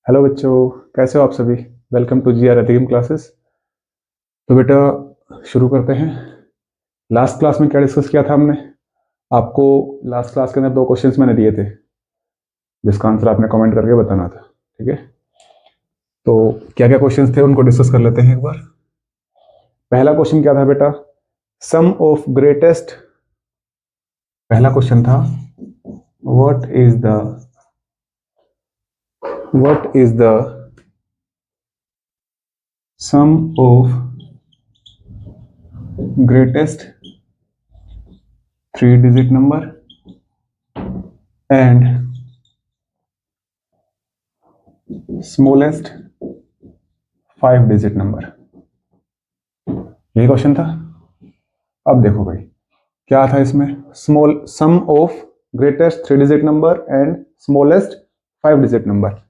Hello बच्चों, कैसे हो आप सभी। वेलकम टू जी आर एथिकम क्लासेस। तो बेटा शुरू करते हैं। लास्ट क्लास में क्या डिस्कस किया था हमने। आपको लास्ट क्लास के अंदर दो क्वेश्चंस मैंने दिए थे जिसका आंसर आपने कमेंट करके बताना था। ठीक है, तो क्या क्या क्वेश्चंस थे उनको डिस्कस कर लेते हैं एक बार। पहला क्वेश्चन क्या था बेटा, सम ऑफ ग्रेटेस्ट। पहला क्वेश्चन था what is the sum of greatest three digit number and smallest five digit number. यही क्वेश्चन था। अब देखो भाई, क्या था इसमें, small sum of greatest three digit number and smallest five digit number.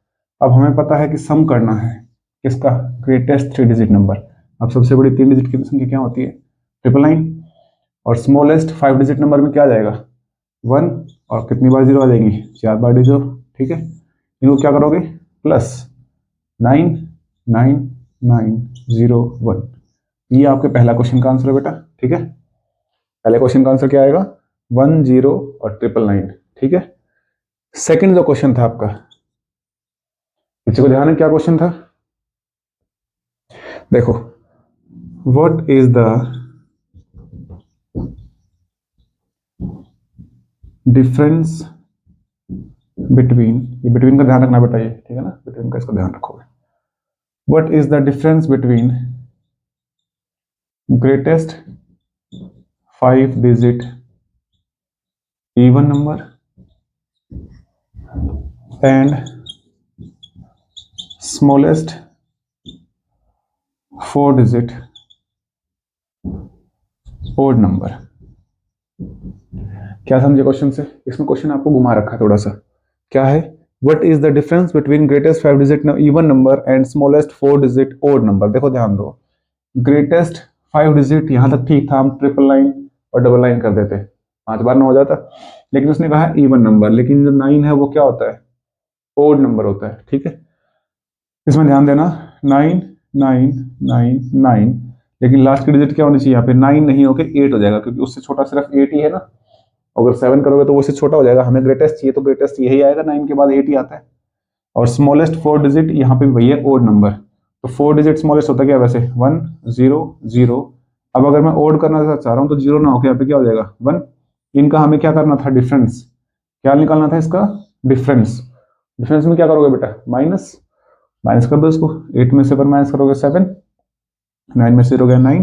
अब हमें पता है कि सम करना है किसका, ग्रेटेस्ट थ्री डिजिट नंबर। अब सबसे बड़ी तीन डिजिट की संख्या क्या होती है, 999। और स्मॉलेस्ट फाइव डिजिट नंबर में क्या आ जाएगा, 1। और कितनी बार जीरो आ जाएंगी, 4 बार जीरो। ठीक है, इनको क्या करोगे, प्लस 99901। ये आपके पहला क्वेश्चन का आंसर है बेटा। ठीक है, पहले क्वेश्चन का आंसर क्या आएगा, 10 और 999। ठीक है, सेकंड जो क्वेश्चन था आपका, किसी को ध्यान है क्या क्वेश्चन था। देखो, what is the difference between, ये बिटवीन का ध्यान रखना बेटा, ये ठीक है ना, बिटवीन का इसका ध्यान रखोगे। What is the difference between greatest five digit even number and smallest four digit odd number. क्या समझे क्वेश्चन से, इसमें क्वेश्चन आपको घुमा रखा है थोड़ा सा। क्या है, what is the difference between greatest five digit even number and smallest four digit odd number. देखो ध्यान दो, ग्रेटेस्ट फाइव डिजिट यहां तक ठीक था, हम ट्रिपल लाइन और डबल लाइन कर देते, 5 बार ना हो जाता। लेकिन उसने कहा इवन नंबर, लेकिन जो 9 है वो क्या होता है, ओड नंबर होता है। ठीक है, इसमें ध्यान देना, 9999, लेकिन लास्ट की डिजिट क्या होनी चाहिए यहाँ पे, 9 नहीं होकर 8 हो जाएगा, क्योंकि उससे छोटा सिर्फ 8 ही है ना। अगर 7 करोगे तो वो उससे छोटा हो जाएगा। हमें ग्रेटेस्ट चाहिए तो ग्रेटेस्ट यही आएगा, 9 के बाद 8 ही आता है। और स्मॉलेस्ट फोर डिजिट यहाँ पे वही है, ओड नंबर। तो फोर डिजिट स्मॉलेस्ट होता क्या है वैसे, 100। अब अगर मैं ओड करना चाह रहा हूँ तो जीरो ना होकर यहाँ पे क्या हो जाएगा, 1। इनका हमें क्या करना था, डिफरेंस। क्या निकालना था इसका, डिफरेंस। डिफरेंस में क्या करोगे बेटा, माइनस। माइनस कर दो इसको, 8 में से 1 माइनस करोगे 7, 9 में से 0 गया 9,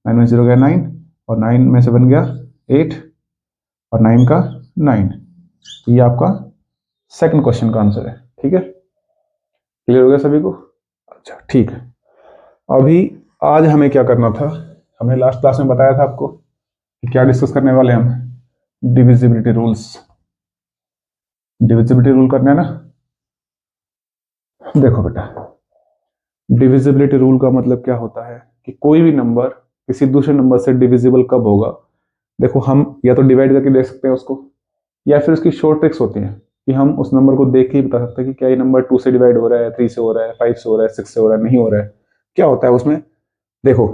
9 में से 0 गया 9, और 9 में से 1 गया 8, और 9 का 9। ये आपका सेकंड क्वेश्चन का आंसर है। ठीक है, क्लियर हो गया सभी को। अच्छा ठीक है, अभी आज हमें क्या करना था, हमने लास्ट क्लास में बताया था आपको कि क्या डिस्कस करने वाले हम, डिविजिबिलिटी रूल्स। डिविजिबिलिटी रूल करना है ना। देखो बेटा, डिविजिबिलिटी रूल का मतलब क्या होता है कि कोई भी नंबर किसी दूसरे नंबर से डिविजिबल कब होगा। देखो, हम या तो डिवाइड करके देख सकते हैं उसको, या फिर उसकी शॉर्ट ट्रिक्स होती हैं कि हम उस नंबर को देख के ही बता सकते हैं कि क्या ये नंबर 2 से डिवाइड हो रहा है, 3 से हो रहा है, 5 से हो रहा है, 6 से हो रहा है, नहीं हो रहा है, क्या होता है उसमें। देखो,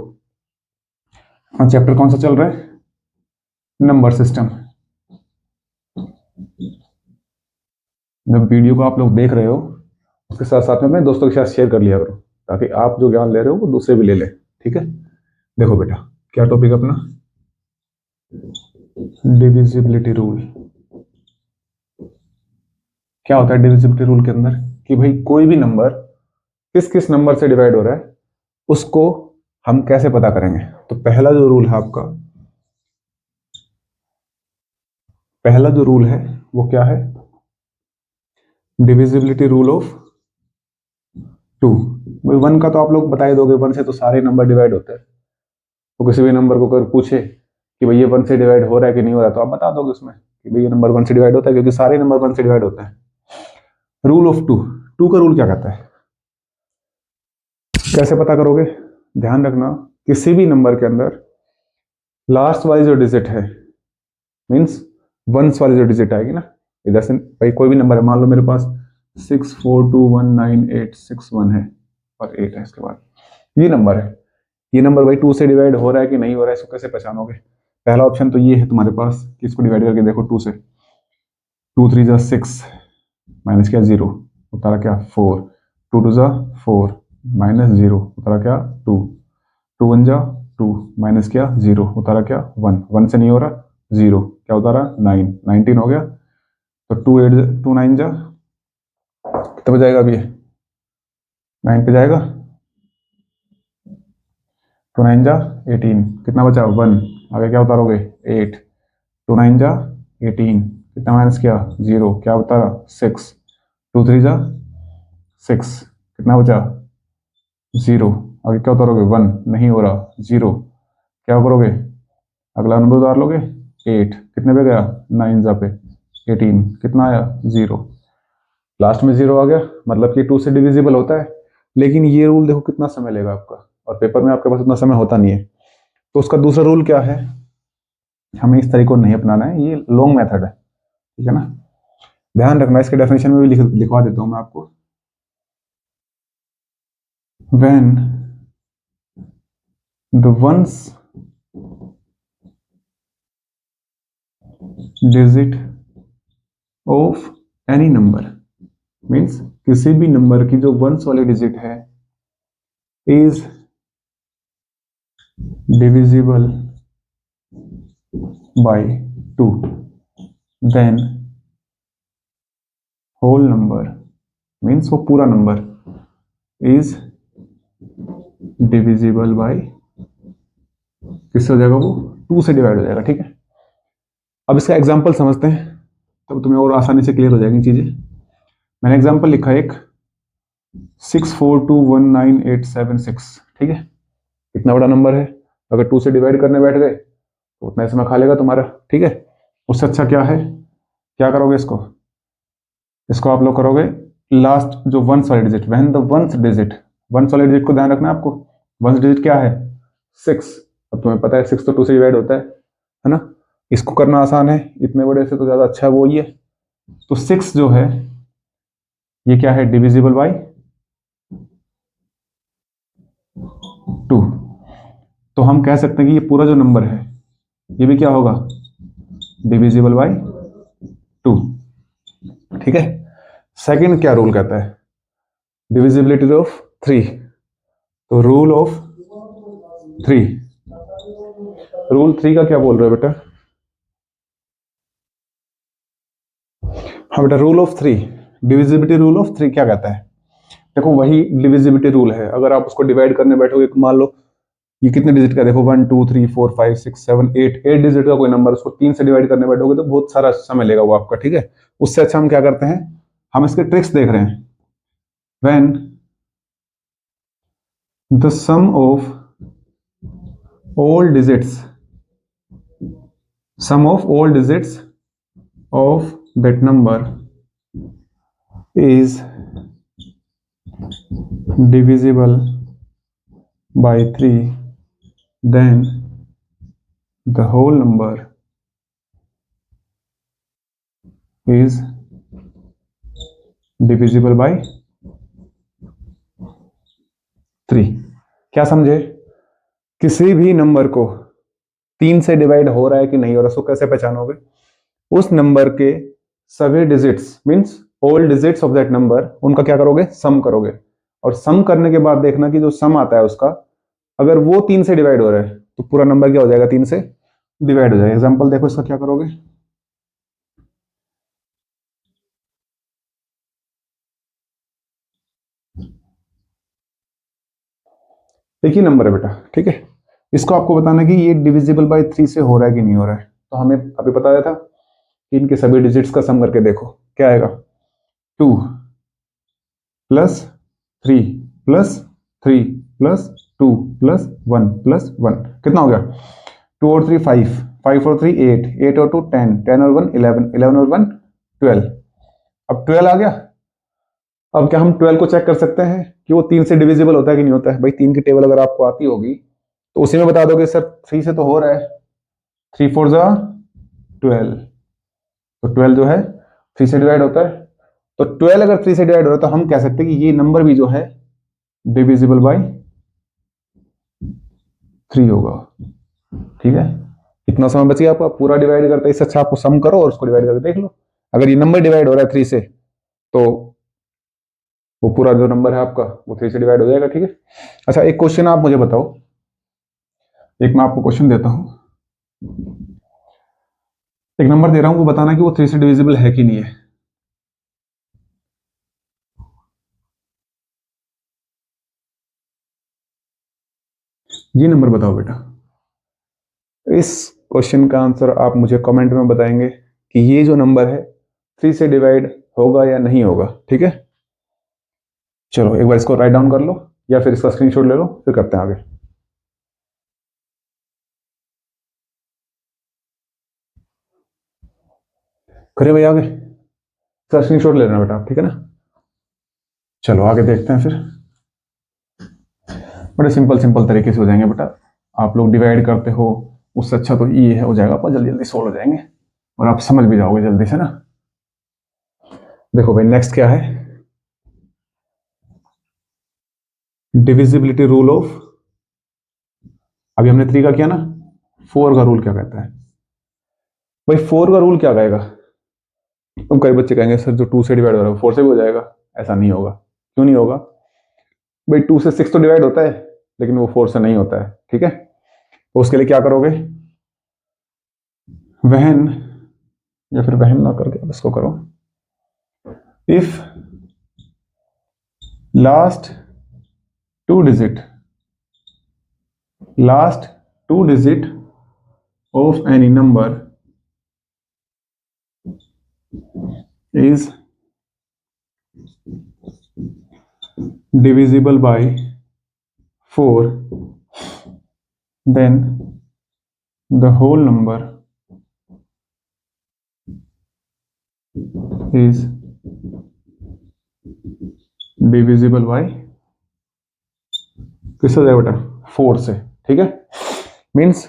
चैप्टर कौन सा चल रहा है, नंबर सिस्टम। जब वीडियो को आप लोग देख रहे हो उसके साथ साथ में अपने दोस्तों के साथ शेयर कर लिया करो, ताकि आप जो ज्ञान ले रहे हो वो दूसरे भी ले ले। ठीक है, देखो बेटा, क्या टॉपिक अपना, डिविजिबिलिटी रूल। क्या होता है डिविजिबिलिटी रूल के अंदर, कि भाई कोई भी नंबर किस किस नंबर से डिवाइड हो रहा है उसको हम कैसे पता करेंगे। तो पहला जो रूल है वो क्या है, डिविजिबिलिटी रूल ऑफ 2। भाई 1 का तो आप लोग बता ही दोगे, 1 से तो सारे नंबर डिवाइड होते हैं। तो किसी भी नंबर को अगर पूछे कि भाई ये 1 से डिवाइड हो रहा है कि नहीं हो रहा है, तो आप बता दोगे उसमें कि भाई ये नंबर 1 से डिवाइड होता है, क्योंकि सारे नंबर 1 से डिवाइड होते हैं। रूल ऑफ 2, 2 का रूल क्या कहता है, कैसे पता करोगे, ध्यान रखना, किसी भी नंबर के अंदर लास्ट वाली जो डिजिट है, मीन्स वंस वाली जो डिजिट आएगी ना, इधर से भाई कोई भी नंबर है, मान लो मेरे पास 64219,861 है और 8 है इसके बाद। ये नंबर है, ये नंबर भाई 2 से डिवाइड हो रहा है कि नहीं हो रहा है, इसको कैसे पहचानोगे? पहला ऑप्शन तो ये है तुम्हारे पास कि इसको डिवाइड करके देखो 2 से। 2 3 जा 6 माइनस क्या 0, उतारा क्या 4। 2 2 जा 4 माइनस 0, उतारा क्या 2। 2 1 जा 2 माइनस क्या 0, उतारा क्या 1। 1 से नहीं हो रहा 0, क्या उतारा 9। 19 हो गया। तो 2 8 2 9 जा कितना बजाएगा अभी? 9 पे जाएगा। 2 9 जा 18, कितना बचा 1। आगे क्या उतारोगे 8। 2 9 जा 18, कितना माइनस किया 0, क्या उतारा 6। 2 3 जा 6, कितना बचा 0। आगे क्या उतारोगे 1, नहीं हो रहा 0, क्या करोगे अगला नंबर उतार लोगे 8, कितने पे गया 9 जा पे 18, कितना आया 0। लास्ट में 0 आ गया, मतलब कि 2 से डिविजिबल होता है। लेकिन ये रूल देखो कितना समय लेगा आपका, और पेपर में आपके पास उतना समय होता नहीं है। तो उसका दूसरा रूल क्या है, हमें इस तरीके को नहीं अपनाना है, ये लॉन्ग मेथड है, ठीक है ना। ध्यान रखना, इसके डेफिनेशन में भी लिखवा देता हूं मैं आपको। When the ones digit of any number, means किसी भी नंबर की जो वंस वाली डिजिट है is divisible by 2, then whole number, means वो पूरा नंबर इज डिविजिबल बाय, किससे हो जाएगा वो 2 से डिवाइड हो जाएगा, ठीक है। अब इसका एग्जाम्पल समझते हैं, तब तुम्हें और आसानी से क्लियर हो जाएंगी चीजें। मैंने एग्जाम्पल लिखा है एक 64219,876, ठीक है। इतना बड़ा नंबर है, अगर 2 से डिवाइड करने बैठ गए तो उतना समय खा लेगा तुम्हारा, ठीक है। उससे अच्छा क्या है, क्या करोगे इसको, इसको आप लोग करोगे लास्ट जो वंस वाली digit, when the ones digit, ones वाली डिजिट को ध्यान रखना आपको। वंस डिजिट क्या है 6, अब तुम्हें पता है 6 तो 2 से डिवाइड होता है ना। इसको करना आसान है, इतने बड़े से तो ज्यादा अच्छा वो ही है। तो 6 जो है ये क्या है डिविजिबल बाय 2। तो हम कह सकते हैं कि ये पूरा जो नंबर है ये भी क्या होगा डिविजिबल बाय 2, ठीक है। सेकंड क्या रूल कहता है, डिविजिबिलिटी ऑफ 3। तो रूल ऑफ 3, रूल 3 का क्या बोल रहे हो बेटा? हाँ बेटा, rule of 3, divisibility rule of 3 क्या कहता है? देखो वही डिविजिबिलिटी रूल है, अगर आप उसको डिवाइड करने बैठोगे, मान लो ये कितने डिजिट का, देखो 1 2 3 4 5 6 7 8 8 डिजिट का कोई नंबर, उसको 3 से डिवाइड करने बैठोगे तो बहुत सारा समय लेगा वो आपका, ठीक है। उससे अच्छा हम क्या करते हैं, हम इसके ट्रिक्स देख रहे हैं। When the sum of all digits, sum of all digits of that number is divisible by 3, then the whole number is divisible by 3। क्या समझे? किसी भी नंबर को 3 से डिवाइड हो रहा है कि नहीं हो रहा, उसको कैसे पहचानोगे? उस नंबर के सभी digits, means all digits of that number, उनका क्या करोगे सम करोगे। और सम करने के बाद देखना कि जो सम आता है उसका, अगर वो 3 से डिवाइड हो रहा है तो पूरा नंबर क्या हो जाएगा 3 से डिवाइड हो जाएगा। एग्जांपल देखो इसका क्या करोगे, एक ही नंबर है बेटा, ठीक है। इसको आपको बताना है कि ये डिविजिबल बाय 3 से हो रहा है कि नहीं हो रहा है। तो हमें अभी बताया था कि इनके सभी डिजिट्स का सम करके देखो क्या आएगा, 2 plus 3 plus 3 plus 2 plus 1 plus 1, कितना हो गया 2 और 3 5, 5 और 3 8, 8 और 2 10, 10 और 1 11, 11 और 1 12। अब 12 आ गया। अब क्या हम 12 को चेक कर सकते हैं कि वो 3 से डिविजिबल होता है कि नहीं होता है? भाई 3 की टेबल अगर आपको आती होगी तो उसी में बता दोगे सर 3 से तो हो रहा है, 3 4 जा 12, तो 12 जो है 3 से डिवाइड होता है। तो 12 अगर 3 से डिवाइड हो रहा है तो हम कह सकते हैं कि ये नंबर भी जो है डिविजिबल बाय 3 होगा। ठीक है, इतना समय बच गया आपका, पूरा डिवाइड करते इससे अच्छा आपको सम करो और उसको डिवाइड करके देख लो। अगर ये नंबर डिवाइड हो रहा है 3 से तो वो पूरा जो नंबर है आपका वो 3 से डिवाइड हो जाएगा। ठीक है, अच्छा एक क्वेश्चन आप मुझे बताओ, एक मैं आपको क्वेश्चन देता हूं, एक नंबर दे रहा हूं, वो बताना कि वो 3 से डिविजिबल है कि नहीं है। ये नंबर बताओ बेटा। इस क्वेश्चन का आंसर आप मुझे कमेंट में बताएंगे कि ये जो नंबर है 3 से डिवाइड होगा या नहीं होगा। ठीक है, चलो एक बार इसको राइट डाउन कर लो या फिर इसका स्क्रीनशॉट ले लो, फिर करते हैं आगे। करिए भाई आगे, इसका स्क्रीनशॉट ले लेना बेटा आप, ठीक है ना। चलो आगे देखते हैं फिर, बड़े सिंपल सिंपल तरीके से हो जाएंगे बेटा। आप लोग डिवाइड करते हो, उससे अच्छा तो ये है हो जाएगा, पर जल्दी जल्दी सोल्व हो जाएंगे और आप समझ भी जाओगे जल्दी से ना। देखो भाई नेक्स्ट क्या है, डिविजिबिलिटी रूल ऑफ, अभी हमने 3 का किया ना, 4 का रूल क्या कहता है भाई? 4 का रूल क्या कहेगा? तो कई बच्चे कहेंगे सर जो 2 से डिवाइड हो रहा है 4 से भी हो जाएगा। ऐसा नहीं होगा। क्यों नहीं होगा भाई? 2 से 6 तो डिवाइड होता है, लेकिन वो 4 से नहीं होता है। ठीक है, तो उसके लिए क्या करोगे, वहन, या फिर वहन ना करके अब इसको करो, if last two digit, last two digit of any number is divisible by 4, then the whole number is divisible by किससे हो जाएगा बेटा? 4 से। ठीक है, मीन्स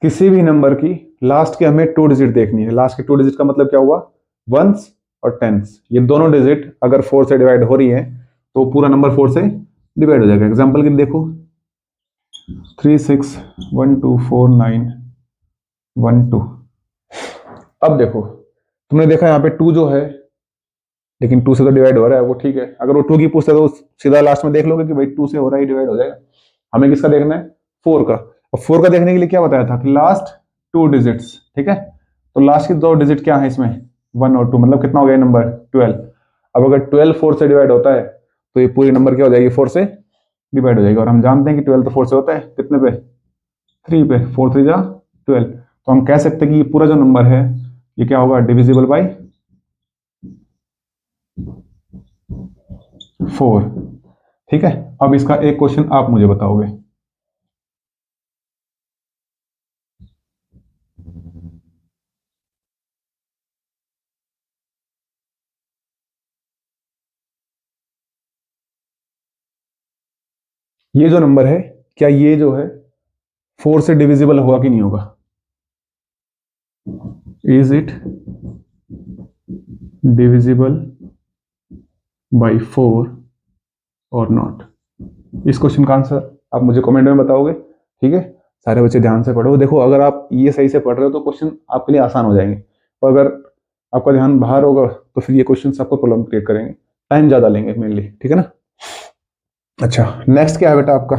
किसी भी नंबर की लास्ट के हमें 2 डिजिट देखनी है। लास्ट के 2 डिजिट का मतलब क्या हुआ? वंस और टेंस, ये दोनों डिजिट अगर 4 से डिवाइड हो रही है तो पूरा नंबर 4 से डिवाइड हो जाएगा। एग्जांपल के लिए देखो, 3 6 1 2 4 9 1 2। अब देखो, तुमने देखा यहाँ पे 2 जो है, लेकिन 2 से तो डिवाइड हो रहा है, वो ठीक है। अगर वो 2 की पूछते तो सीधा लास्ट में देख लोगे कि भाई 2 से हो रहा है, डिवाइड हो जाएगा। हमें किसका देखना है? 4 का। और 4 का देखने के लिए क्या बताया था कि लास्ट 2 डिजिट्स। ठीक है, तो लास्ट की 2 डिजिट क्या है इसमें? 1 और 2, मतलब कितना हो गया नंबर? 12। अब अगर 12 4 से डिवाइड होता है तो ये पूरी नंबर क्या हो जाएगी? 4 से डिवाइड हो जाएगी। और हम जानते हैं कि 12 तो 4 से होता है, कितने पे? 3 पे। 4 3 जा 12। तो हम कह सकते हैं कि ये पूरा जो नंबर है ये क्या होगा? Divisible by 4। ठीक है, अब इसका एक क्वेश्चन आप मुझे बताओगे, ये जो नंबर है क्या ये जो है 4 से डिविजिबल होगा कि नहीं होगा? इज इट डिविजिबल बाई 4 और नॉट? इस क्वेश्चन का आंसर आप मुझे कमेंट में बताओगे। ठीक है, सारे बच्चे ध्यान से पढ़ो। देखो अगर आप ये सही से पढ़ रहे हो तो क्वेश्चन आपके लिए आसान हो जाएंगे, और अगर आपका ध्यान बाहर होगा तो फिर ये क्वेश्चन आपको प्रॉब्लम क्रिएट करेंगे, टाइम ज्यादा लेंगे मेनली। ठीक है ना। अच्छा नेक्स्ट क्या है बेटा आपका?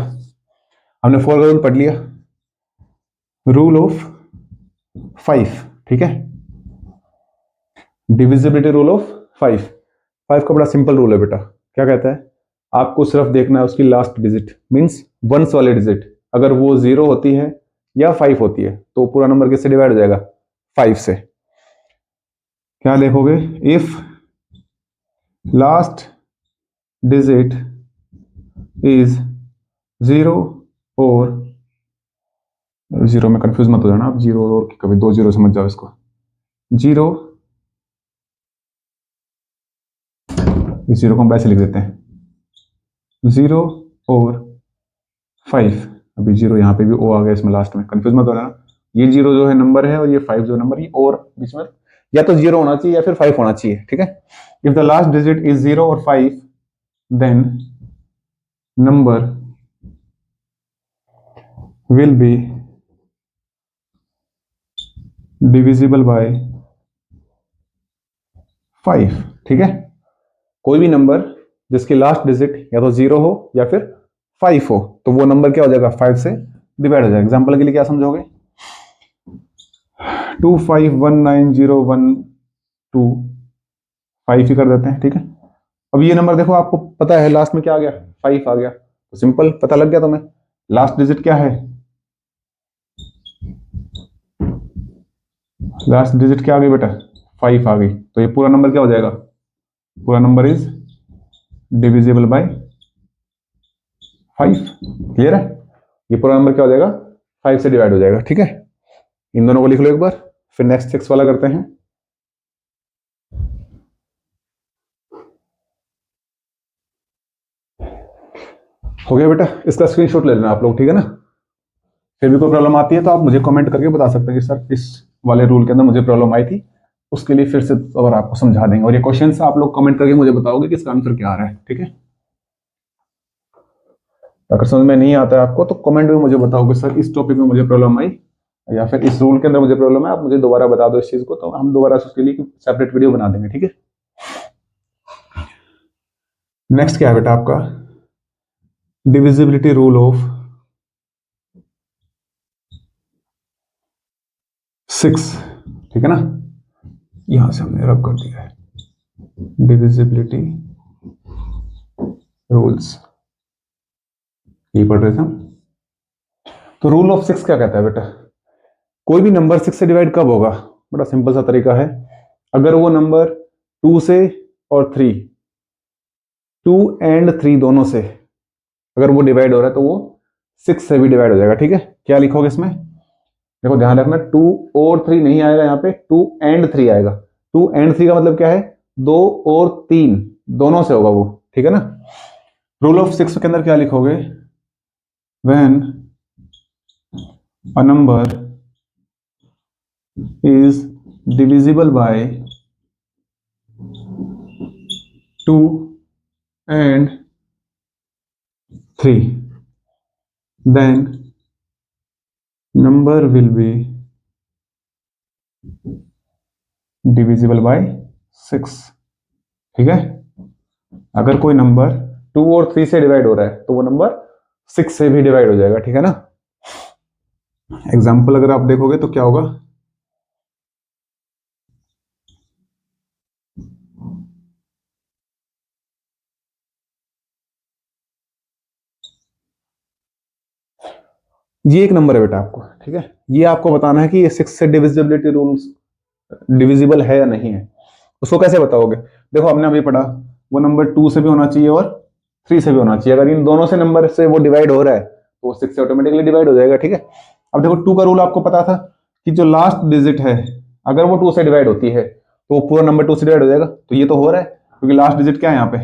हमने 4 का रूल पढ़ लिया, रूल ऑफ 5। ठीक है, डिविजिबिलिटी रूल ऑफ 5। 5 का बड़ा सिंपल रूल है बेटा। क्या कहता है? आपको सिर्फ देखना है उसकी लास्ट डिजिट, मींस वंस वाले डिजिट। अगर वो 0 होती है या 5 होती है तो पूरा नंबर किससे डिवाइड हो जाएगा? 5 से। क्या देखोगे? इफ लास्ट डिजिट इज 0 और 0 में कंफ्यूज मत हो जाना आप, 0 और कभी 2 0 समझ जाओ इसको। 0, इस 0 को हम वैसे लिख देते हैं, 0 और 5। अभी 0 यहाँ पे भी ओ आ गया इसमें लास्ट में, कंफ्यूज मत हो जाना। ये 0 जो है नंबर है और ये 5 जो नंबर, ये और बीच में या तो 0 होना चाहिए या फिर 5 होना चाहिए, ठीक है। If the last digit is 0 और 5 then number will be divisible by 5, ठीक है। कोई भी नंबर जिसकी लास्ट डिजिट या तो 0 हो या फिर 5 हो, तो वो नंबर क्या हो जाएगा, 5 से डिवाइड हो जाएगा। एग्जाम्पल के लिए क्या समझोगे, 2519012 5 ही कर देते हैं, ठीक है। अब ये नंबर देखो, आपको पता है लास्ट में क्या आ गया, 5 आ गया, तो सिंपल पता लग गया तुम्हें लास्ट डिजिट क्या है। लास्ट डिजिट क्या आ गई बेटा, 5 आ गई, तो ये पूरा नंबर क्या हो जाएगा, पूरा number is divisible by 5। Clear है, ये पूरा नंबर क्या हो जाएगा, 5 से डिवाइड हो जाएगा, ठीक है। इन दोनों को लिख लो एक बार, फिर नेक्स्ट 6 वाला करते हैं। हो गया बेटा, इसका स्क्रीनशॉट ले लेना आप लोग, ठीक है ना। फिर भी कोई प्रॉब्लम आती है तो आप मुझे कमेंट करके बता सकते हैं कि सर इस वाले रूल के अंदर मुझे प्रॉब्लम आई थी, उसके लिए फिर से और आपको समझा देंगे। और ये क्वेश्चन आप लोग कमेंट करके मुझे बताओगे कि इसका आंसर क्या आ रहा है, ठीक है। अगर समझ में नहीं आता है आपको तो कमेंट में मुझे बताओ कि सर इस टॉपिक में मुझे प्रॉब्लम आई, या फिर इस रूल के अंदर मुझे प्रॉब्लम है, आप मुझे दोबारा बता दो इस चीज को, तो हम दोबारा उसके लिए सेपरेट वीडियो बना देंगे, ठीक है। नेक्स्ट क्या है बेटा आपका, डिविजिबिलिटी रूल ऑफ 6, ठीक है ना। यहां से हमने रब कर दिया है डिविजिबिलिटी रूल्स, ये पढ़ रहे थे हम। तो रूल ऑफ 6 क्या कहता है बेटा, कोई भी नंबर 6 से डिवाइड कब होगा, बड़ा सिंपल सा तरीका है, अगर वो नंबर 2 से और 3, 2 एंड 3 दोनों से अगर वो डिवाइड हो रहा है तो वो 6 से भी डिवाइड हो जाएगा, ठीक है। क्या लिखोगे इसमें, देखो ध्यान रखना, 2 और 3 नहीं आएगा यहाँ पे, 2 एंड 3 आएगा। 2 एंड 3 का मतलब क्या है, 2 और 3 दोनों से होगा वो, ठीक है ना। रूल ऑफ 6 के अंदर क्या लिखोगे, when a number is divisible by 2 and 3 then number will be divisible by 6, ठीक है। अगर कोई नंबर 2 और 3 से डिवाइड हो रहा है तो वो नंबर 6 से भी डिवाइड हो जाएगा, ठीक है ना। एग्जाम्पल अगर आप देखोगे तो क्या होगा, ये एक नंबर है बेटा आपको, ठीक है, ये आपको बताना है कि ये 6 से डिविजिबिलिटी रूल्स डिविजिबल है या नहीं है। उसको कैसे बताओगे, देखो हमने अभी पढ़ा, वो नंबर 2 से भी होना चाहिए और 3 से भी होना चाहिए, अगर इन दोनों से नंबर से वो डिवाइड हो रहा है तो वो 6 से ऑटोमेटिकली डिवाइड हो जाएगा, ठीक है। अब देखो 2 का रूल आपको पता था कि जो लास्ट डिजिट है अगर वो 2 से डिवाइड होती है तो वो पूरा नंबर 2 से डिवाइड हो जाएगा, तो ये तो हो रहा है क्योंकि लास्ट डिजिट क्या है यहाँ पे,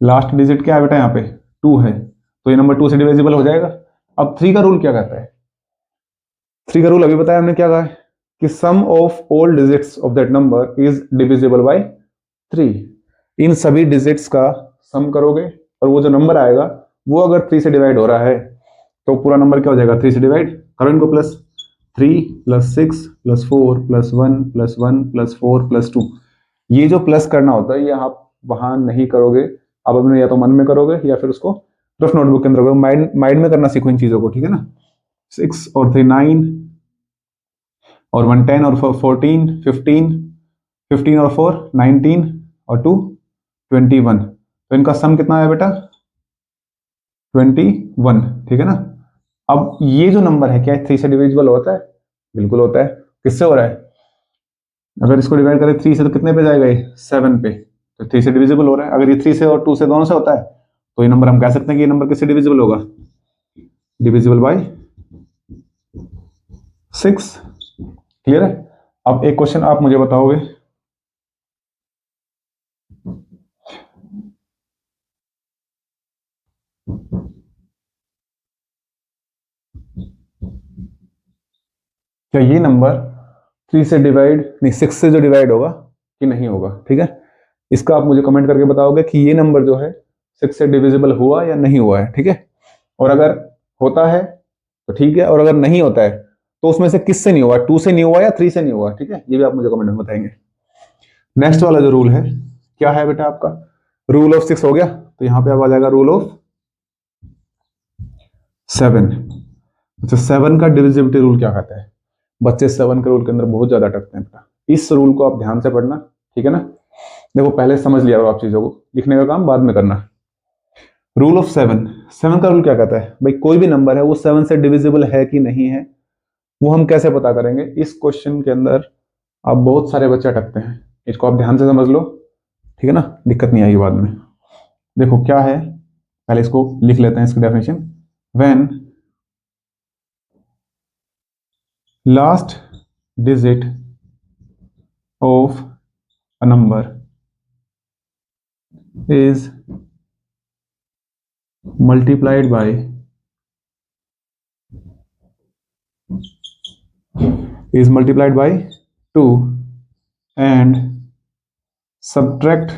लास्ट डिजिट क्या है बेटा यहाँ पे 2 है, तो ये नंबर 2 से डिविजिबल हो जाएगा। अब 3 का रूल क्या कहता है, 3 का रूल अभी बताया हमने, क्या कहा है कि sum of all digits of that number is divisible by 3। इन सभी डिजिट्स का सम करोगे और वो जो नंबर आएगा वो अगर 3 से डिवाइड हो रहा है तो पूरा नंबर क्या हो जाएगा, 3 से डिवाइड करो इनको, plus 3 plus 6 plus 4 plus 1 plus 1 plus 4 plus 2। ये जो प्लस करना होता है ये आप वहां नहीं करोगे, आप अपने या तो मन में करोगे या फिर उसको रफ नोटबुक के अंदर माइंड माइंड में करना सीखो इन चीजों को, ठीक है ना। 6 और 3 9 और 1 10 और 4 14 15, 15 और 4 19 और 2 21, तो इनका सम कितना आया बेटा 21, ठीक है ना। अब ये जो नंबर है क्या 3 से डिविजिबल होता है, बिल्कुल होता है। किससे हो रहा है, अगर इसको डिवाइड करें 3 से तो कितने पे जाएगा ये 7 पे, तो 3 से डिविजिबल हो रहा है। अगर ये 3 से और 2 से दोनों से होता है तो ये नंबर हम कह सकते हैं कि ये नंबर किससे डिविजिबल होगा, डिविजिबल बाय 6। क्लियर है। अब एक क्वेश्चन आप मुझे बताओगे, क्या ये नंबर 3 से डिवाइड नहीं 6 से जो डिवाइड होगा कि नहीं होगा, ठीक है। इसका आप मुझे कमेंट करके बताओगे कि ये नंबर जो है 6 से डिविजिबल हुआ या नहीं हुआ है, ठीक है। और अगर होता है तो ठीक है, और अगर नहीं होता है तो उसमें से किससे नहीं हुआ, 2 से नहीं हुआ या 3 से नहीं हुआ, ठीक है। ये भी आप मुझे कमेंट में बताएंगे। नेक्स्ट वाला जो रूल है क्या है बेटा आपका, रूल ऑफ 6 हो गया, तो यहां पे अब आ जाएगा रूल ऑफ 7। अच्छा, 7 का डिविजिबिलिटी रूल क्या कहता है? बच्चे 7 के रूल के अंदर बहुत ज्यादा अटकते हैं बेटा, इस रूल को आप ध्यान से पढ़ना, ठीक है ना। देखो पहले समझ लिया आप चीजों को, लिखने का काम बाद में करना। रूल ऑफ 7, 7 का रूल क्या कहता है भाई, कोई भी नंबर है वो 7 से डिविजिबल है कि नहीं है, वो हम कैसे पता करेंगे? इस क्वेश्चन के अंदर आप बहुत सारे बच्चे अटकते हैं, इसको आप ध्यान से समझ लो, ठीक है ना, दिक्कत नहीं आएगी बाद में। देखो क्या है, पहले इसको लिख लेते हैं, इसकी definition. When last digit of a number is multiplied by 2 and subtract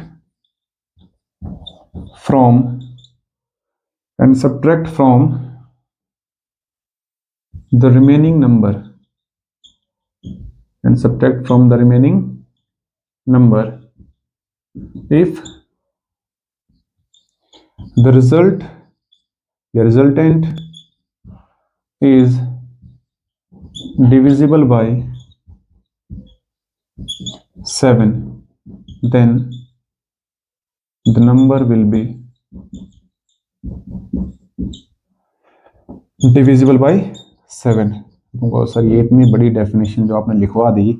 from the remaining number if the resultant is divisible by 7, then the number will be divisible by 7। तुमको सर ये इतनी बड़ी डेफिनेशन जो आपने लिखवा दी,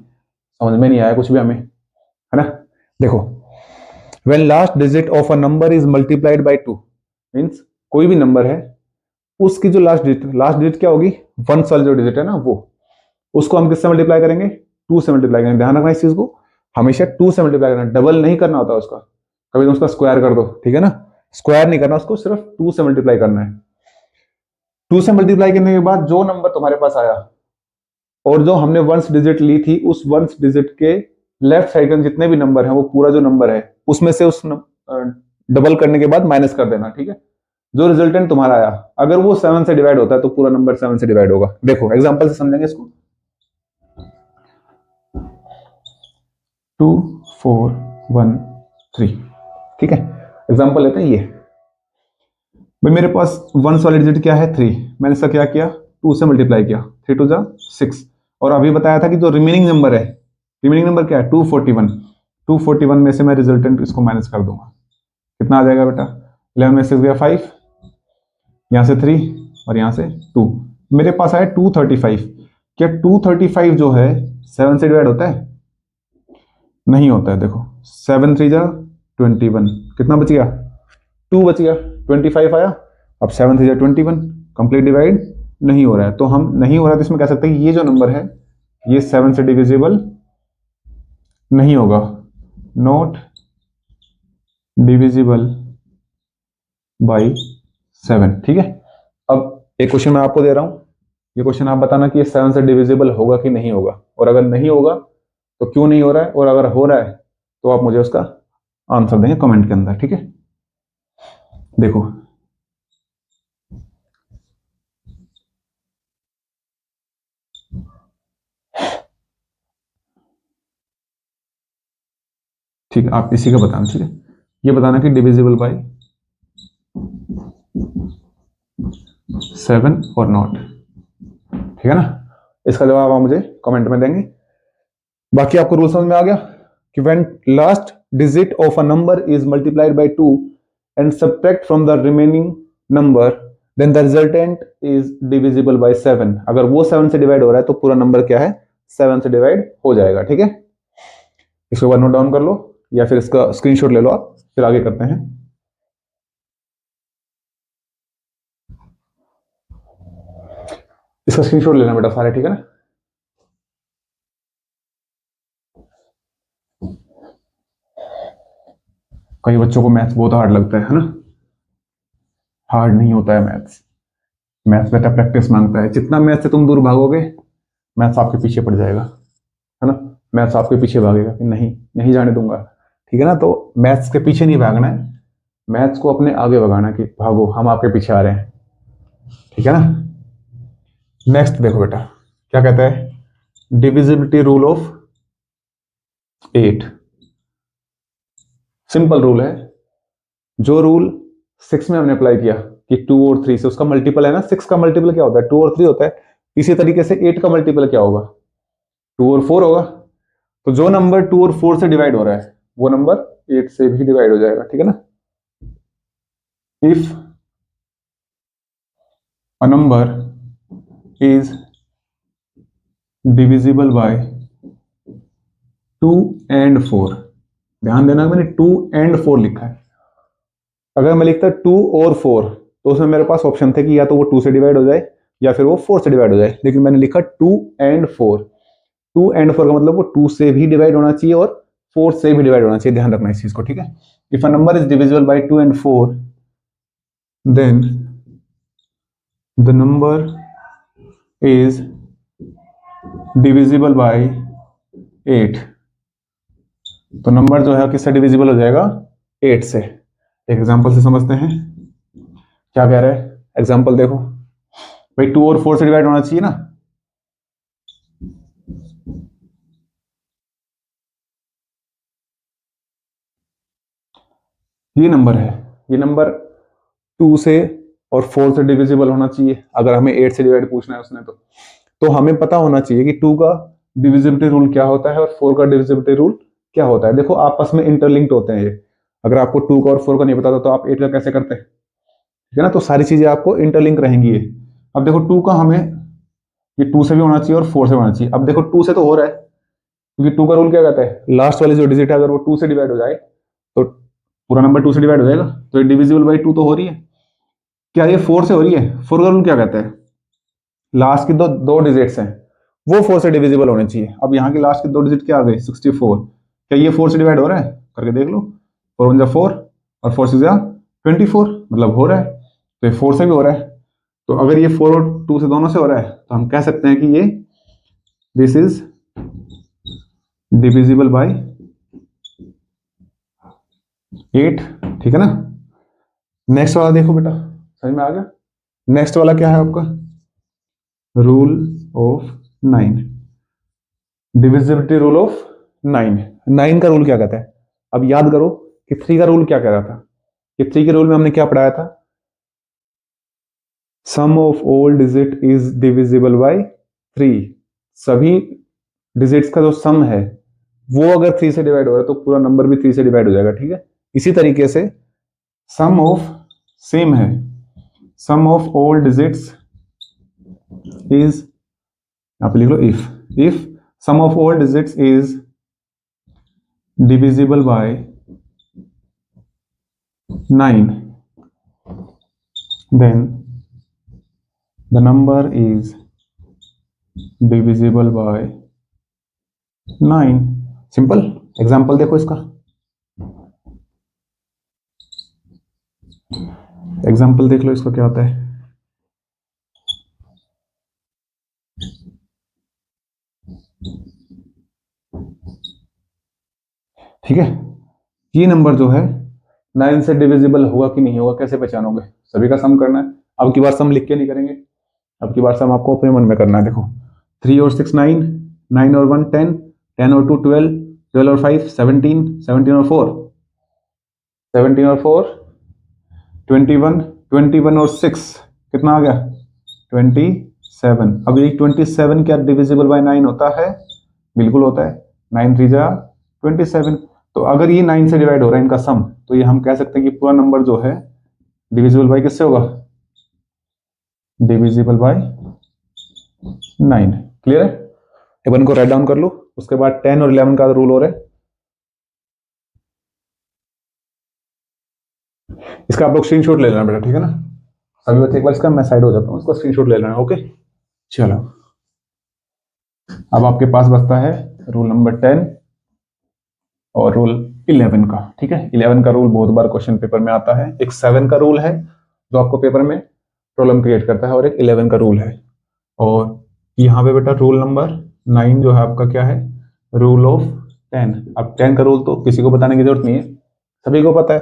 समझ में नहीं आया कुछ भी हमें, है ना। देखो, when last digit of a number is multiplied by 2 means कोई भी नंबर है उसकी जो लास्ट डिजिट क्या होगी, 1 वाली जो डिजिट है ना, वो उसको हम किससे मल्टीप्लाई करेंगे, 2 से मल्टीप्लाई करेंगे। ध्यान रखना इस चीज को, हमेशा 2 से मल्टीप्लाई करना, डबल नहीं करना होता उसका, कभी तो उसका स्क्वायर कर दो, ठीक है ना, स्क्वायर नहीं करना उसको, सिर्फ 2 से मल्टीप्लाई करना है। 2 से मल्टीप्लाई करने के बाद जो नंबर तुम्हारे पास आया और जो हमने वंस डिजिट ली थी, उस वंस डिजिट के लेफ्ट साइड के जितने भी नंबर है, वो पूरा जो नंबर है उसमें से उस डबल करने के बाद माइनस कर देना, ठीक है। जो रिजल्टेंट तुम्हारा आया अगर वो 7 से डिवाइड होता है तो पूरा नंबर 7 से डिवाइड होगा। देखो एग्जांपल से समझेंगे इसको। 2 4 1 3, ठीक है। एग्जांपल लेते हैं ये, भाई मेरे पास वंस वाली डिजिट क्या है 3, मैंने इसका क्या किया 2 से मल्टीप्लाई किया, 3 2 6, और अभी बताया था कि जो रिमेनिंग नंबर है, रिमेनिंग नंबर क्या है 241, 241 में से मैं रिजल्टेंट इसको माइनस कर दूंगा, कितना आ जाएगा बेटा, 11 में 6 गया 5, यहाँ से 3 और यहाँ से 2, मेरे पास आया 235। क्या 235 जो है 7 से डिवाइड होता है? नहीं होता है। देखो 7 3 21, कितना बच गया 2 बच गया, 25 आया, अब 7 3 21, कंप्लीट डिवाइड नहीं हो रहा है, तो हम नहीं हो रहा है तो इसमें कह सकते हैं ये जो नंबर है ये 7 से डिविजिबल नहीं होगा, नॉट डिविजिबल बाई 7, ठीक है। अब एक क्वेश्चन मैं आपको दे रहा हूं, ये क्वेश्चन आप बताना कि ये 7 से डिविजिबल होगा कि नहीं होगा, और अगर नहीं होगा तो क्यों नहीं हो रहा है, और अगर हो रहा है तो आप मुझे उसका आंसर देंगे कमेंट के अंदर, ठीक है। देखो ठीक है, आप इसी का बताना, ठीक है, ये बताना कि डिविजिबल बाय 7 और नॉट, ठीक है ना। इसका जवाब आप मुझे कमेंट में देंगे। बाकी आपको रूल समझ में आ गया कि when last digit of a number is multiplied by 2 and subtract from the remaining number then the resultant is divisible by 7। अगर वो 7 से डिवाइड हो रहा है तो पूरा नंबर क्या है 7 से डिवाइड हो जाएगा, ठीक है। इसको बार नोट डाउन कर लो या फिर इसका स्क्रीनशॉट ले लो आप, फिर आगे करते हैं। इसका स्क्रीनशॉट लेना बेटा सारे, ठीक है ना। कई बच्चों को मैथ्स बहुत हार्ड लगता है ना। हार्ड नहीं होता है मैथ्स, मैथ्स बेटा प्रैक्टिस मांगता है, जितना मैथ्स से तुम दूर भागोगे मैथ्स आपके पीछे पड़ जाएगा, है ना। मैथ्स आपके पीछे भागेगा कि नहीं नहीं जाने दूंगा, ठीक है ना। तो मैथ्स के पीछे नहीं भागना है, मैथ्स को अपने आगे भगाना कि भागो हम आपके पीछे आ रहे हैं, ठीक है ना। नेक्स्ट देखो बेटा क्या कहता है, divisibility rule of 8। Simple rule है, जो रूल 6 में हमने अप्लाई किया कि 2 और 3 से उसका मल्टीपल है ना, 6 का मल्टीपल क्या होता है 2 और 3 होता है, इसी तरीके से 8 का मल्टीपल क्या होगा 2 और 4 होगा। तो जो नंबर 2 और 4 से डिवाइड हो रहा है वो नंबर 8 से भी डिवाइड हो जाएगा, ठीक है ना। If a number is divisible by 2 and 4, ध्यान देना मैंने 2 एंड 4 लिखा है, अगर मैं लिखता 2 और 4 तो उसमें मेरे पास ऑप्शन थे कि या तो वो 2 से डिवाइड हो जाए या फिर वो 4 से डिवाइड हो जाए, लेकिन मैंने लिखा 2 एंड 4। 2 एंड 4 का मतलब वो 2 से भी डिवाइड होना चाहिए और 4 से भी डिवाइड होना चाहिए, ध्यान रखना इस चीज को, ठीक है। If a number is divisible by 2 and 4 then the number is divisible by 8। तो नंबर जो है किससे डिविजिबल हो जाएगा 8 से। एक एग्जांपल से समझते हैं क्या कह रहा है, एग्जांपल देखो भाई 2 और 4 से डिवाइड होना चाहिए ना, ये नंबर है, ये नंबर 2 से और 4 से डिविजिबल होना चाहिए, अगर हमें 8 से डिवाइड पूछना है उसने तो हमें पता होना चाहिए कि 2 का डिविजिबिलिटी रूल क्या होता है और 4 का डिविजिबिलिटी रूल क्या होता है। देखो आपस में इंटरलिंक्ड होते हैं ये, अगर आपको 2 का और 4 का नहीं पता था तो आप 8 का कैसे करते, ठीक है ना। तो सारी चीजें आपको इंटरलिंक रहेंगी ये। अब देखो 2 का हमें ये 2 से भी होना चाहिए और 4 से होना चाहिए, अब देखो 2 से तो हो रहा है क्योंकि 2 का रूल क्या कहता है लास्ट वाली जो डिजिट है अगर वो 2 से डिवाइड हो जाए तो पूरा नंबर 2 से डिवाइड हो जाएगा, तो ये डिविजिबल बाई 2 तो हो रही है। क्या ये 4 से हो रही है, 4 का रूल क्या कहता है लास्ट की दो दो डिजिट्स हैं वो 4 से डिविजिबल होने चाहिए। अब यहाँ की लास्ट की दो डिजिट क्या आ गई 64, क्या ये 4 से डिवाइड हो रहा है करके देख लो, 4 1 4 और 4 6 24, मतलब हो रहा है, तो ये 4 से भी हो रहा है। तो अगर ये 4 और 2 से दोनों से हो रहा है तो हम कह सकते हैं कि ये दिस इज डिविजिबल बाय 8, ठीक है ना। नेक्स्ट वाला देखो बेटा समझ में आ गया, नेक्स्ट वाला क्या है आपका rule of 9, divisibility rule of 9। 9 का रूल क्या कहता है, अब याद करो कि 3 का रूल क्या कह रहा था, कि 3 के रूल में हमने क्या पढ़ाया था sum of all digit is divisible by 3, सभी डिजिट्स का जो सम है वो अगर 3 से डिवाइड हो रहा है तो पूरा नंबर भी 3 से डिवाइड हो जाएगा, ठीक है। इसी तरीके से सम ऑफ सेम है, sum of all digits is, यहां पे लिख लो if sum of all digits is divisible by 9 then the number is divisible by 9। Simple example देखो इसका, एग्जांपल देख लो इसका क्या होता है। ठीक है, ये नंबर जो है 9 से डिविजिबल होगा कि नहीं होगा कैसे पहचानोगे, सभी का सम करना है। अब की बार सम लिख के नहीं करेंगे, अब की बार सम आपको अपने मन में करना है। देखो 3 और 6 9, 9 और 1 10, 10 और 2 12, 12 और 5 17, 17 और 4 17 और 4 21, 21 और 6 कितना आ गया 27। अब ये 27 क्या डिविजिबल बाय 9 होता है, बिल्कुल होता है, 9 3 जा 27। तो अगर ये 9 से डिवाइड हो रहा है इनका सम, तो ये हम कह सकते हैं कि पूरा नंबर जो है डिविजिबल बाय किससे होगा डिविजिबल बाय 9। क्लियर है, एक बार इनको राइट डाउन कर लो। उसके बाद 10 और 11 का रूल हो रहा है, इसका आप लोग स्क्रीनशॉट ले लेना बेटा, ठीक है ना। सभी बच्चे एक बार इसका मैं साइड हो जाता हूँ, इसका स्क्रीनशॉट ले लेना, ओके। चलो अब आपके पास बचता है रूल नंबर 10 और रूल 11 का, ठीक है। 11 का रूल बहुत बार क्वेश्चन पेपर में आता है, एक 7 का रूल है जो आपको पेपर में प्रॉब्लम क्रिएट करता है और एक 11 का रूल है। और यहाँ पे बेटा रूल नंबर 9 जो है आपका क्या है रूल ऑफ 10। अब 10 का रूल तो किसी को बताने की जरूरत नहीं है, सभी को पता है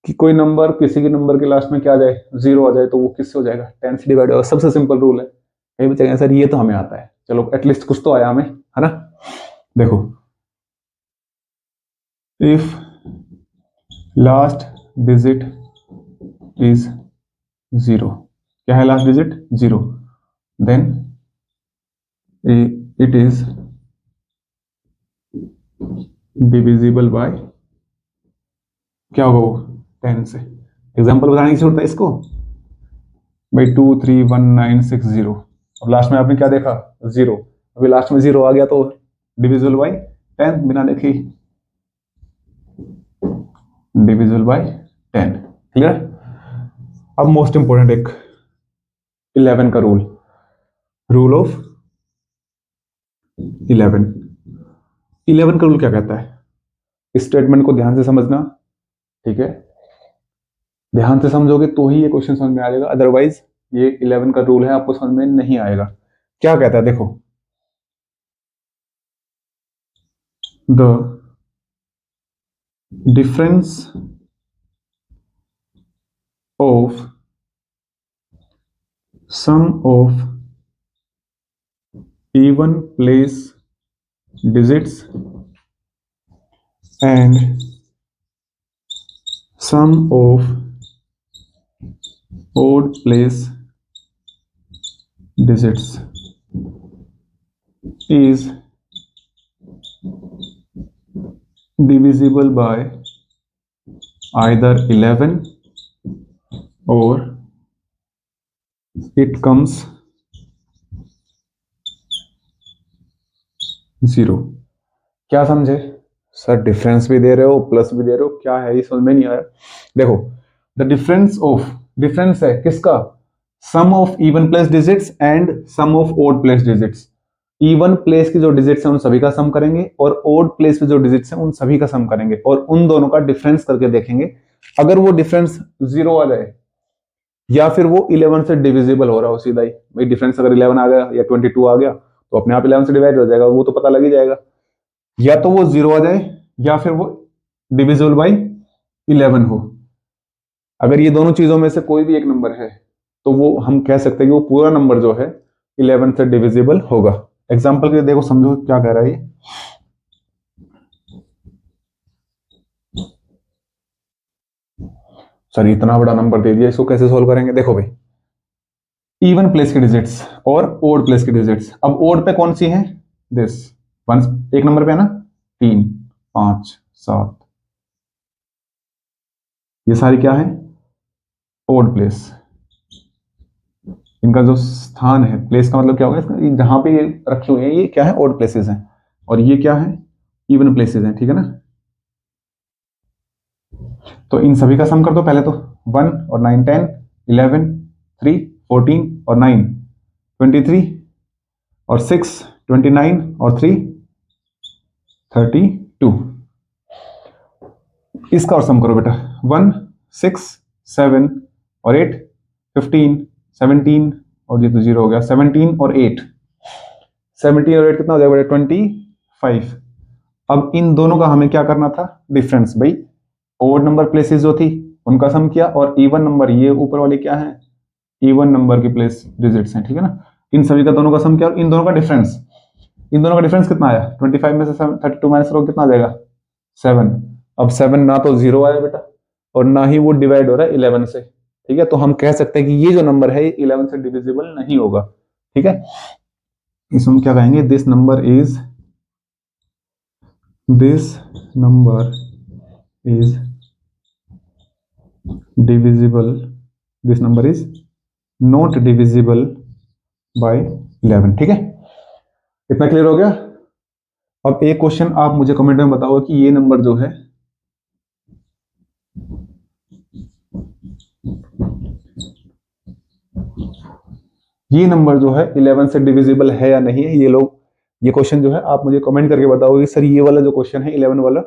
कि कोई नंबर किसी के नंबर के लास्ट में क्या आ जाए, 0 आ जाए, तो वो किससे हो जाएगा, 10 से डिवाइड होगा। सबसे सिंपल रूल है। कहीं भी चाहिए सर ये तो हमें आता है, चलो एटलीस्ट कुछ तो आया हमें, है ना। देखो, इफ लास्ट डिजिट इज 0, क्या है last digit 0, then it is divisible by, क्या होगा वो, 10 से। एग्जांपल बताने की जरूरत है इसको भाई, 23196 अब लास्ट में आपने क्या देखा 0, अभी लास्ट में 0 आ गया तो डिविजिबल बाय 10, बिना देखे डिविजिबल बाय 10। क्लियर। अब मोस्ट इंपोर्टेंट एक 11 का रूल, रूल ऑफ 11। 11 का रूल क्या कहता है, इस स्टेटमेंट को ध्यान से समझना, ठीक है। ध्यान से समझोगे तो ही ये क्वेश्चन समझ में आ जाएगा, अदरवाइज ये 11 का रूल है आपको समझ में नहीं आएगा। क्या कहता है देखो, the difference of sum of even place digits and sum of odd place digits is divisible by either 11 or it comes 0। क्या समझे सर, डिफरेंस भी दे रहे हो प्लस भी दे रहे हो, क्या है ये समझ में नहीं आया। देखो, द डिफरेंस ऑफ, डिफरेंस है किसका, sum of even place digits and sum of odd place digits. Even place की जो डिजिट्स हैं उन सभी का सम करेंगे और ओड प्लेस की जो डिजिट्स हैं उन सभी का सम करेंगे और उन दोनों का डिफरेंस करके देखेंगे। अगर वो डिफरेंस 0 आ जाए या फिर वो 11 से डिविजिबल हो रहा हो सीधा ही, भाई डिफरेंस अगर 11 आ गया या 22 आ गया तो अपने आप 11 से डिवाइड हो जाएगा, वो तो पता लग ही जाएगा। या तो वो 0 आ जाए या फिर वो डिविजिबल बाई 11 हो। अगर ये दोनों चीजों में से कोई भी एक नंबर है तो वो हम कह सकते हैं कि वो पूरा नंबर जो है 11 से डिविजिबल होगा। एग्जाम्पल के लिए देखो, समझो क्या कह रहा है ये। सर इतना बड़ा नंबर दे दिया, इसको कैसे सोल्व करेंगे। देखो भाई, इवन प्लेस के डिजिट्स और ओड प्लेस के डिजिट्स, अब ओड पे कौन सी है, दिस वन, एक नंबर पे है ना 3 5 7, ये सारी क्या है ओड प्लेस। इनका जो स्थान है, प्लेस का मतलब क्या होगा इसका, जहां पे ये रखे हुए हैं ये क्या है ओड प्लेसेस हैं और ये क्या है इवन प्लेसेस हैं, ठीक है ना। तो इन सभी का सम कर दो पहले तो, 1 और 9 10 11 3 14 और 9 23 और 6 29 और 3 32। इसका और सम करो बेटा, 1 6 7 और 8 15 17 और ये तो 0 हो गया, 17 और 8, 17 और 8 कितना हो जाएगा बेटा 25। अब इन दोनों का हमें क्या करना था, डिफरेंस। भाई ओड नंबर प्लेसेस जो थी उनका सम किया और इवन नंबर ये ऊपर वाले क्या है इवन नंबर की प्लेस डिजिट्स हैं, ठीक है ना। इन सभी का दोनों का सम किया और इन दोनों का डिफरेंस, इन दोनों का डिफरेंस कितना आया 25 में से 32 माइनस करो कितना आ जाएगा 7। अब 7 ना तो 0 आया बेटा और ना ही वो डिवाइड हो रहा है 11 से, ठीक है। तो हम कह सकते हैं कि ये जो नंबर है 11 से डिविजिबल नहीं होगा, ठीक है। इसमें क्या कहेंगे, this number is divisible, this number is not divisible by 11, ठीक है। इतना क्लियर हो गया। अब एक क्वेश्चन आप मुझे कमेंट में बताओ कि ये नंबर जो है ये नंबर जो है 11 से डिविजिबल है या नहीं है, ये लोग ये क्वेश्चन जो है आप मुझे कमेंट करके बताओगे सर ये वाला जो क्वेश्चन है 11 वाला,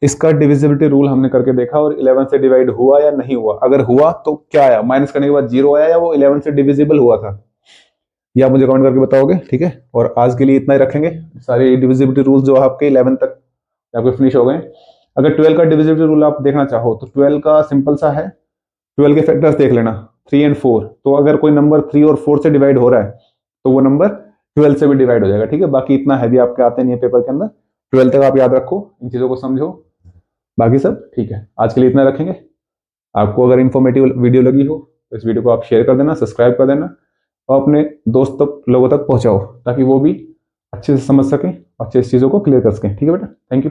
इसका डिविजिबिलिटी रूल हमने करके देखा और 11 से डिवाइड हुआ या नहीं हुआ। अगर हुआ तो क्या आया, माइनस करने के बाद 0 आया या वो 11 से डिविजिबल हुआ था। ये आप मुझे कमेंट करके बताओगे, ठीक है। और आज के लिए इतना ही रखेंगे। सारे डिविजिबिलिटी रूल्स जो आपके 11 तक आपके फिनिश हो गए। अगर 12 का डिविजिबिलिटी रूल आप देखना चाहो तो 12 का सिंपल सा है, 12 के फैक्टर्स देख लेना 3 एंड 4। तो अगर कोई नंबर 3 और 4 से डिवाइड हो रहा है तो वो नंबर 12 से भी डिवाइड हो जाएगा, ठीक है। बाकी इतना हैवी आपके आते नहीं है पेपर के अंदर, 12 तक आप याद रखो, इन चीज़ों को समझो, बाकी सब ठीक है। आज के लिए इतना रखेंगे। आपको अगर इन्फॉर्मेटिव वीडियो लगी हो तो इस वीडियो को आप शेयर कर देना, सब्सक्राइब कर देना और अपने दोस्त तक लोगों तक पहुंचाओ ताकि वो भी अच्छे से समझ सकें, अच्छे से चीज़ों को क्लियर कर सकें, ठीक है बेटा। Thank you.